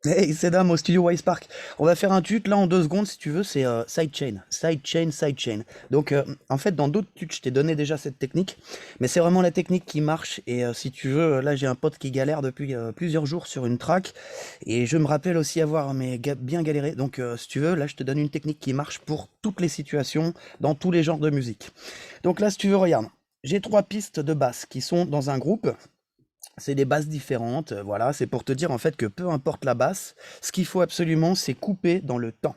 Hey, c'est Dame au studio Wise Park. On va faire un tut là en 2 secondes si tu veux, c'est sidechain. Sidechain, sidechain. Donc en fait dans d'autres tuts je t'ai donné déjà cette technique, mais c'est vraiment la technique qui marche et si tu veux, là j'ai un pote qui galère depuis plusieurs jours sur une track et je me rappelle aussi avoir bien galéré. Donc si tu veux, là je te donne une technique qui marche pour toutes les situations, dans tous les genres de musique. Donc là si tu veux, regarde, j'ai 3 pistes de basse qui sont dans un groupe. C'est des basses différentes, voilà, c'est pour te dire en fait que peu importe la basse, ce qu'il faut absolument c'est couper dans le temps.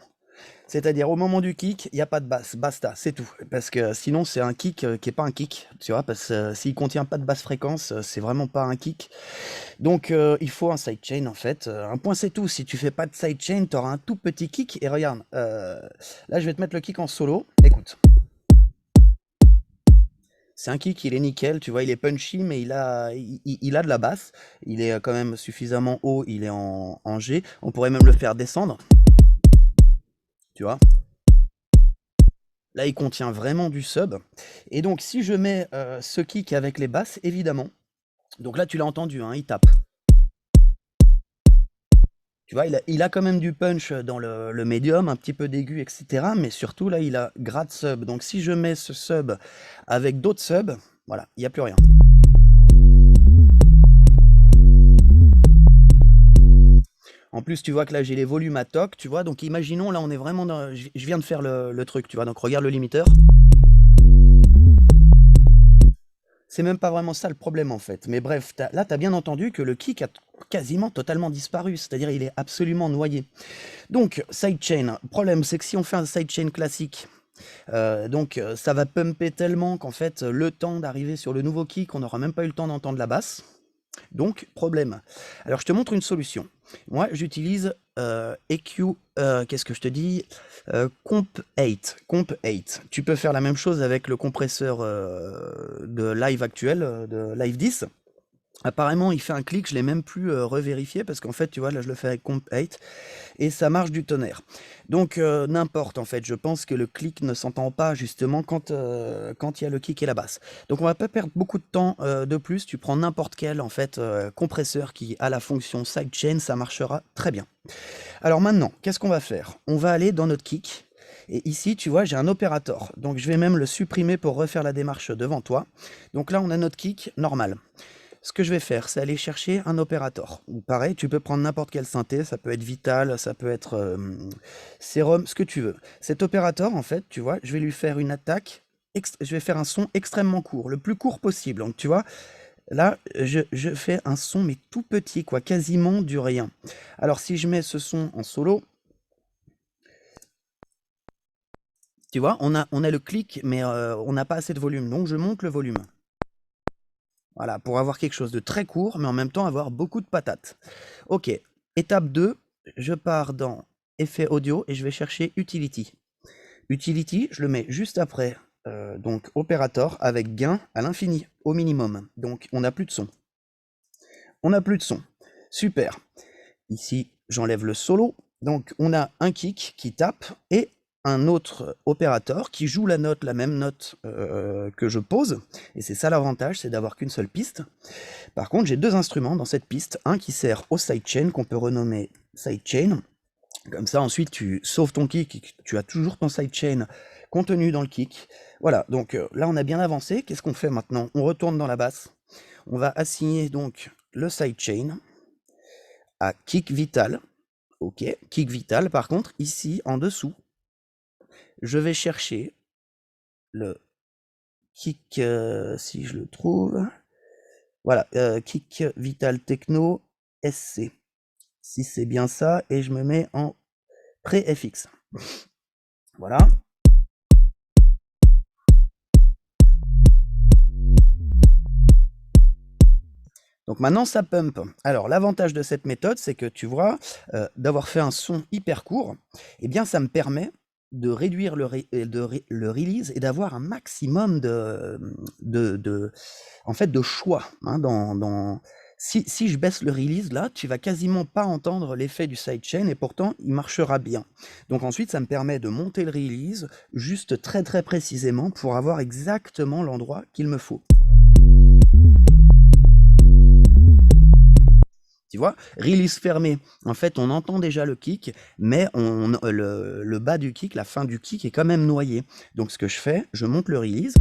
C'est-à-dire au moment du kick, il n'y a pas de basse, basta, c'est tout. Parce que sinon c'est un kick qui est pas un kick, tu vois, parce que s'il contient pas de basse fréquence, c'est vraiment pas un kick. Donc il faut un sidechain en fait. Un point c'est tout, si tu fais pas de sidechain, tu auras un tout petit kick. Et regarde, là je vais te mettre le kick en solo, écoute. C'est un kick, il est nickel, tu vois, il est punchy, mais il a de la basse. Il est quand même suffisamment haut, il est en G. On pourrait même le faire descendre, tu vois. Là, il contient vraiment du sub. Et donc, si je mets ce kick avec les basses, évidemment, donc là, tu l'as entendu, hein, il tape. Tu vois, il a quand même du punch dans le médium, un petit peu d'aigu, etc. Mais surtout, là, il a grade sub. Donc, si je mets ce sub avec d'autres subs, voilà, il n'y a plus rien. En plus, tu vois que là, j'ai les volumes à toc, tu vois. Donc, imaginons, là, on est vraiment dans. Je viens de faire le truc, tu vois. Donc, regarde le limiteur. C'est même pas vraiment ça le problème, en fait. Mais bref, là, tu as bien entendu que le kick a quasiment totalement disparu. C'est-à-dire, il est absolument noyé. Donc, sidechain. Le problème, c'est que si on fait un sidechain classique, ça va pumper tellement qu'en fait, le temps d'arriver sur le nouveau kick, on n'aura même pas eu le temps d'entendre la basse. Donc, problème. Alors, je te montre une solution. Moi, j'utilise EQ, qu'est-ce que je te dis Comp 8. Comp 8. Tu peux faire la même chose avec le compresseur de live actuel, de Live 10. Apparemment, il fait un clic, je l'ai même plus revérifié parce qu'en fait, tu vois, là, je le fais avec Comp 8 et ça marche du tonnerre. Donc, n'importe en fait, je pense que le clic ne s'entend pas justement quand il y a le kick et la basse. Donc, on va pas perdre beaucoup de temps de plus. Tu prends n'importe quel en fait compresseur qui a la fonction sidechain, ça marchera très bien. Alors maintenant, qu'est-ce qu'on va faire? On va aller dans notre kick. Et ici, tu vois, j'ai un opérateur. Donc, je vais même le supprimer pour refaire la démarche devant toi. Donc là, on a notre kick normal. Ce que je vais faire, c'est aller chercher un opérateur. Ou pareil, tu peux prendre n'importe quelle synthé, ça peut être Vital, ça peut être Serum, ce que tu veux. Cet opérateur, en fait, tu vois, je vais lui faire une attaque, je vais faire un son extrêmement court, le plus court possible. Donc tu vois, là, je fais un son mais tout petit, quoi, quasiment du rien. Alors si je mets ce son en solo, tu vois, on a le clic, mais on n'a pas assez de volume, donc je monte le volume. Voilà, pour avoir quelque chose de très court, mais en même temps avoir beaucoup de patates. Ok, étape 2, je pars dans effet audio et je vais chercher Utility. Utility, je le mets juste après, donc opérateur avec gain à l'infini, au minimum. Donc on n'a plus de son. On n'a plus de son. Super. Ici, j'enlève le solo. Donc on a un kick qui tape et un autre opérateur qui joue la même note que je pose. Et c'est ça l'avantage, c'est d'avoir qu'une seule piste. Par contre, j'ai 2 instruments dans cette piste. Un qui sert au sidechain, qu'on peut renommer sidechain. Comme ça, ensuite, tu sauves ton kick, tu as toujours ton sidechain contenu dans le kick. Voilà, donc là, on a bien avancé. Qu'est-ce qu'on fait maintenant? On retourne dans la basse. On va assigner donc le sidechain à kick vital. Ok, kick vital. Par contre, ici, en dessous, je vais chercher le kick, si je le trouve. Voilà, kick vital techno SC. Si c'est bien ça, et je me mets en pré-FX. Voilà. Donc maintenant, ça pump. Alors, l'avantage de cette méthode, c'est que tu vois, d'avoir fait un son hyper court, eh bien, ça me permet de réduire le release et d'avoir un maximum en fait, de choix. Hein, si je baisse le release, là, tu vas quasiment pas entendre l'effet du sidechain et pourtant, il marchera bien. Donc ensuite, ça me permet de monter le release juste très très précisément pour avoir exactement l'endroit qu'il me faut. Tu vois? Release fermé, en fait, on entend déjà le kick, mais le bas du kick, la fin du kick est quand même noyé. Donc ce que je fais, je monte le release.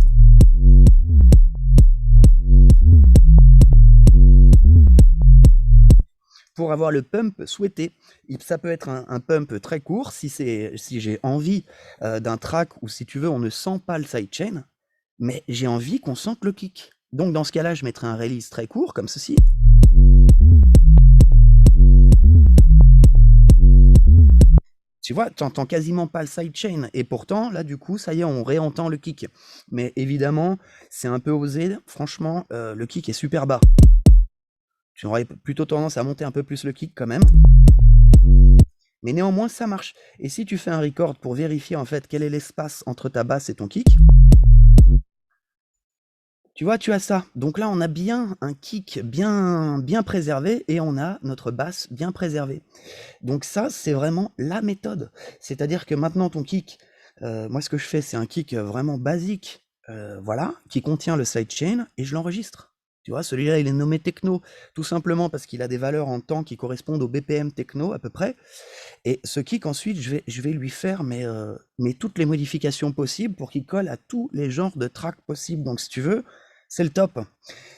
Pour avoir le pump souhaité. Ça peut être un pump très court si j'ai envie d'un track ou si tu veux, on ne sent pas le sidechain, mais j'ai envie qu'on sente le kick. Donc dans ce cas-là, je mettrai un release très court comme ceci. Tu vois, tu entends quasiment pas le sidechain. Et pourtant, là, du coup, ça y est, on réentend le kick. Mais évidemment, c'est un peu osé. Franchement, le kick est super bas. Tu aurais plutôt tendance à monter un peu plus le kick quand même. Mais néanmoins, ça marche. Et si tu fais un record pour vérifier en fait quel est l'espace entre ta basse et ton kick, tu vois, tu as ça. Donc là, on a bien un kick bien préservé et on a notre basse bien préservée. Donc ça, c'est vraiment la méthode. C'est-à-dire que maintenant, ton kick, moi, ce que je fais, c'est un kick vraiment basique, voilà, qui contient le sidechain et je l'enregistre. Tu vois, celui-là, il est nommé techno, tout simplement parce qu'il a des valeurs en temps qui correspondent au BPM techno à peu près. Et ce kick, ensuite, je vais lui faire mais toutes les modifications possibles pour qu'il colle à tous les genres de tracks possibles. Donc, si tu veux, c'est le top.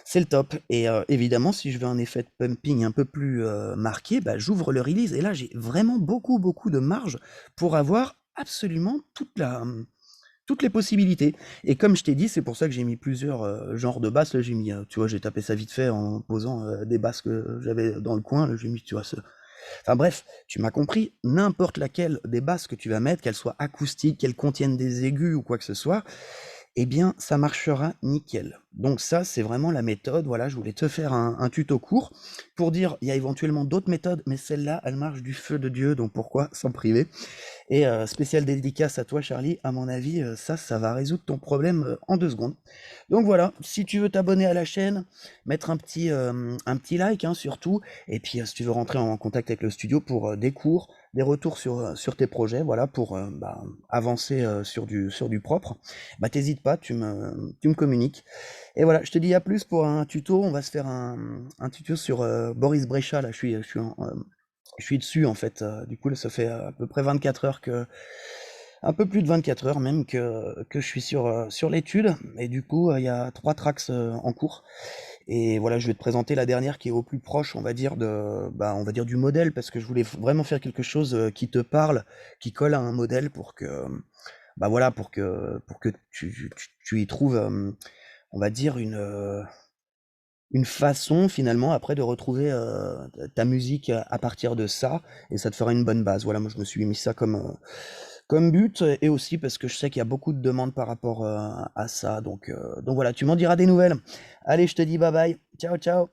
C'est le top. Et évidemment, si je veux un effet de pumping un peu plus marqué, bah, j'ouvre le release. Et là, j'ai vraiment beaucoup de marge pour avoir absolument toutes les possibilités. Et comme je t'ai dit, c'est pour ça que j'ai mis plusieurs genres de basses. Là, j'ai mis, tu vois, j'ai tapé ça vite fait en posant des basses que j'avais dans le coin. Là, j'ai mis, tu vois, enfin bref, tu m'as compris, n'importe laquelle des basses que tu vas mettre, qu'elles soient acoustiques, qu'elles contiennent des aigus ou quoi que ce soit, eh bien, ça marchera nickel. Donc ça, c'est vraiment la méthode. Voilà, je voulais te faire un tuto court pour dire, il y a éventuellement d'autres méthodes, mais celle-là, elle marche du feu de Dieu, donc pourquoi s'en priver? Et spéciale dédicace à toi, Charlie. À mon avis, ça va résoudre ton problème en 2 secondes. Donc voilà, si tu veux t'abonner à la chaîne, mettre un petit like, hein, surtout. Et puis, si tu veux rentrer en contact avec le studio pour des cours, des retours sur tes projets, voilà, pour avancer sur du propre, bah t'hésites pas, tu me communiques. Et voilà, je te dis à plus pour un tuto. On va se faire un tuto sur Boris Brejcha. Là, je suis dessus en fait. Du coup, là, ça fait à peu près 24 heures un peu plus de 24 heures même que je suis sur l'étude. Et du coup, il y a 3 tracks en cours. Et voilà, je vais te présenter la dernière qui est au plus proche, on va dire, on va dire du modèle, parce que je voulais vraiment faire quelque chose qui te parle, qui colle à un modèle pour que, bah voilà, pour que tu y trouves, on va dire, une façon finalement après de retrouver ta musique à partir de ça, et ça te fera une bonne base. Voilà, moi je me suis mis ça comme but, et aussi parce que je sais qu'il y a beaucoup de demandes par rapport à ça. Donc voilà, tu m'en diras des nouvelles. Allez, je te dis bye bye. Ciao, ciao.